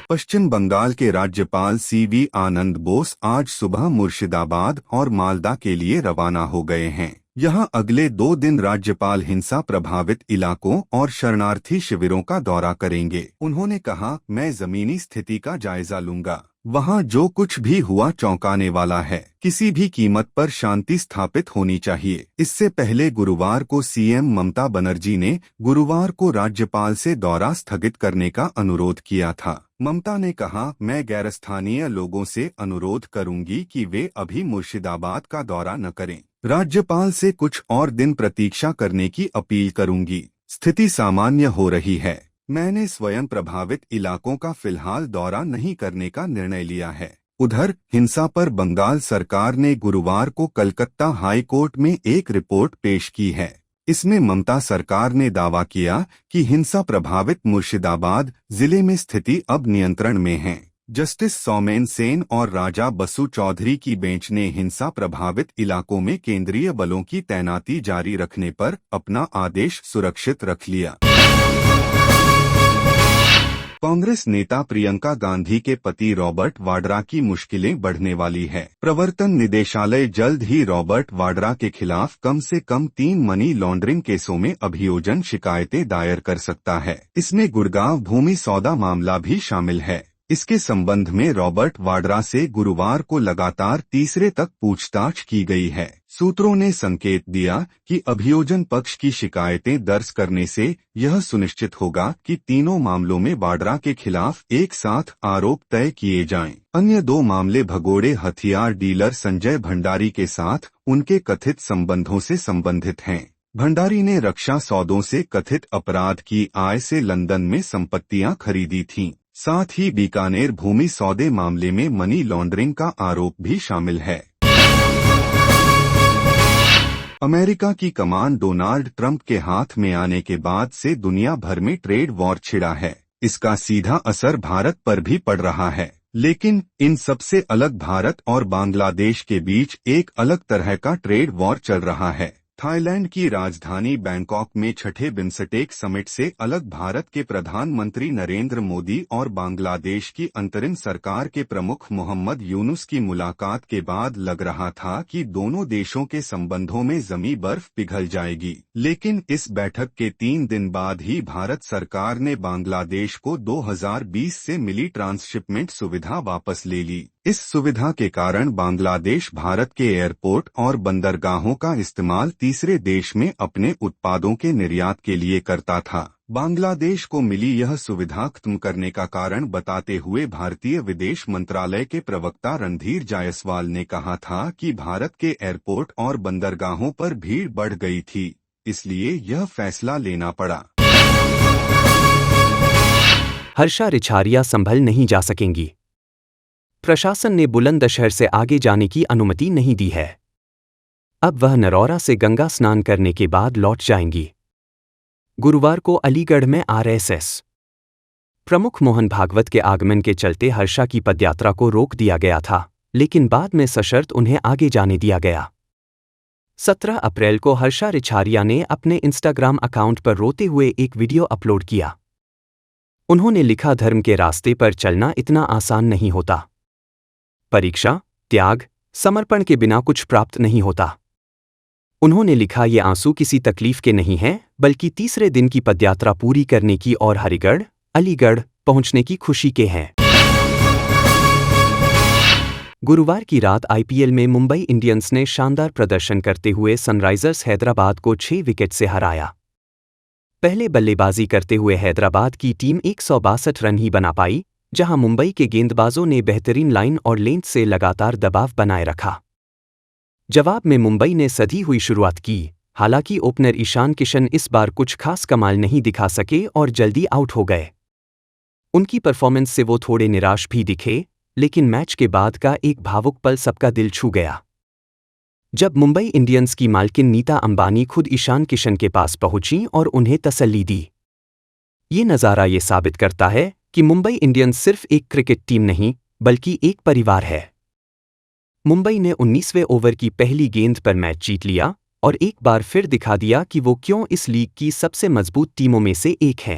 पश्चिम बंगाल के राज्यपाल सीवी आनंद बोस आज सुबह मुर्शिदाबाद और मालदा के लिए रवाना हो गए हैं। यहां अगले 2 दिन राज्यपाल हिंसा प्रभावित इलाकों और शरणार्थी शिविरों का दौरा करेंगे। उन्होंने कहा, मैं जमीनी स्थिति का जायजा लूंगा। वहां जो कुछ भी हुआ चौंकाने वाला है। किसी भी कीमत पर शांति स्थापित होनी चाहिए। इससे पहले गुरुवार को सीएम ममता बनर्जी ने गुरुवार को राज्यपाल से दौरा स्थगित करने का अनुरोध किया था। ममता ने कहा, मैं गैरस्थानीय लोगों से अनुरोध करूंगी कि वे अभी मुर्शिदाबाद का दौरा न करें। राज्यपाल से कुछ और दिन प्रतीक्षा करने की अपील करूंगी। स्थिति सामान्य हो रही है। मैंने स्वयं प्रभावित इलाकों का फिलहाल दौरा नहीं करने का निर्णय लिया है। उधर हिंसा पर बंगाल सरकार ने गुरुवार को कलकत्ता हाई कोर्ट में एक रिपोर्ट पेश की है। इसमें ममता सरकार ने दावा किया कि हिंसा प्रभावित मुर्शिदाबाद जिले में स्थिति अब नियंत्रण में है। जस्टिस सौमेन सेन और राजा बसु चौधरी की बेंच ने हिंसा प्रभावित इलाकों में केंद्रीय बलों की तैनाती जारी रखने पर अपना आदेश सुरक्षित रख लिया। कांग्रेस नेता प्रियंका गांधी के पति रॉबर्ट वाड्रा की मुश्किलें बढ़ने वाली है। प्रवर्तन निदेशालय जल्द ही रॉबर्ट वाड्रा के खिलाफ कम से कम 3 मनी लॉन्ड्रिंग केसों में अभियोजन शिकायतें दायर कर सकता है। इसमें गुड़गांव भूमि सौदा मामला भी शामिल है। इसके संबंध में रॉबर्ट वाड्रा से गुरुवार को लगातार तीसरे तक पूछताछ की गई है। सूत्रों ने संकेत दिया कि अभियोजन पक्ष की शिकायतें दर्ज करने से यह सुनिश्चित होगा कि तीनों मामलों में वाड्रा के खिलाफ एक साथ आरोप तय किए जाएं। अन्य 2 मामले भगोड़े हथियार डीलर संजय भंडारी के साथ उनके कथित संबंधों से संबंधित हैं। भंडारी ने रक्षा सौदों से कथित अपराध की आय से लंदन में संपत्तियां खरीदी थीं। साथ ही बीकानेर भूमि सौदे मामले में मनी लॉन्ड्रिंग का आरोप भी शामिल है। अमेरिका की कमान डोनाल्ड ट्रंप के हाथ में आने के बाद से दुनिया भर में ट्रेड वॉर छिड़ा है। इसका सीधा असर भारत पर भी पड़ रहा है। लेकिन इन सबसे अलग भारत और बांग्लादेश के बीच एक अलग तरह का ट्रेड वॉर चल रहा है। थाईलैंड की राजधानी बैंकॉक में छठे बिम्स्टेक समिट से अलग भारत के प्रधानमंत्री नरेंद्र मोदी और बांग्लादेश की अंतरिम सरकार के प्रमुख मोहम्मद यूनुस की मुलाकात के बाद लग रहा था कि दोनों देशों के संबंधों में जमी बर्फ पिघल जाएगी। लेकिन इस बैठक के 3 दिन बाद ही भारत सरकार ने बांग्लादेश को 2020 से मिली ट्रांसशिपमेंट सुविधा वापस ले ली। इस सुविधा के कारण बांग्लादेश भारत के एयरपोर्ट और बंदरगाहों का इस्तेमाल तीसरे देश में अपने उत्पादों के निर्यात के लिए करता था। बांग्लादेश को मिली यह सुविधा खत्म करने का कारण बताते हुए भारतीय विदेश मंत्रालय के प्रवक्ता रणधीर जायसवाल ने कहा था कि भारत के एयरपोर्ट और बंदरगाहों पर भीड़ बढ़ गई थी, इसलिए यह फैसला लेना पड़ा। हर्षा रिछारिया संभल नहीं जा सकेंगी। प्रशासन ने बुलंदशहर से आगे जाने की अनुमति नहीं दी है। अब वह नरौरा से गंगा स्नान करने के बाद लौट जाएंगी। गुरुवार को अलीगढ़ में आरएसएस प्रमुख मोहन भागवत के आगमन के चलते हर्षा की पदयात्रा को रोक दिया गया था, लेकिन बाद में सशर्त उन्हें आगे जाने दिया गया। 17 अप्रैल को हर्षा रिछारिया ने अपने इंस्टाग्राम अकाउंट पर रोते हुए एक वीडियो अपलोड किया। उन्होंने लिखा, धर्म के रास्ते पर चलना इतना आसान नहीं होता। परीक्षा, त्याग, समर्पण के बिना कुछ प्राप्त नहीं होता। उन्होंने लिखा, ये आंसू किसी तकलीफ के नहीं हैं, बल्कि तीसरे दिन की पदयात्रा पूरी करने की और हरिगढ़, अलीगढ़ पहुंचने की खुशी के हैं। गुरुवार की रात आईपीएल में मुंबई इंडियंस ने शानदार प्रदर्शन करते हुए सनराइजर्स हैदराबाद को 6 विकेट से हराया। पहले बल्लेबाजी करते हुए हैदराबाद की टीम 162 रन ही बना पाई, जहां मुंबई के गेंदबाजों ने बेहतरीन लाइन और लेंथ से लगातार दबाव बनाए रखा। जवाब में मुंबई ने सधी हुई शुरुआत की। हालांकि ओपनर ईशान किशन इस बार कुछ खास कमाल नहीं दिखा सके और जल्दी आउट हो गए। उनकी परफॉर्मेंस से वो थोड़े निराश भी दिखे, लेकिन मैच के बाद का एक भावुक पल सबका दिल छू गया। जब मुंबई इंडियंस की मालकिन नीता अंबानी खुद ईशान किशन के पास पहुंची और उन्हें तसल्ली दी। ये नज़ारा ये साबित करता है कि मुंबई इंडियंस सिर्फ एक क्रिकेट टीम नहीं, बल्कि एक परिवार है। मुंबई ने 19वें ओवर की पहली गेंद पर मैच जीत लिया और एक बार फिर दिखा दिया कि वो क्यों इस लीग की सबसे मजबूत टीमों में से एक है।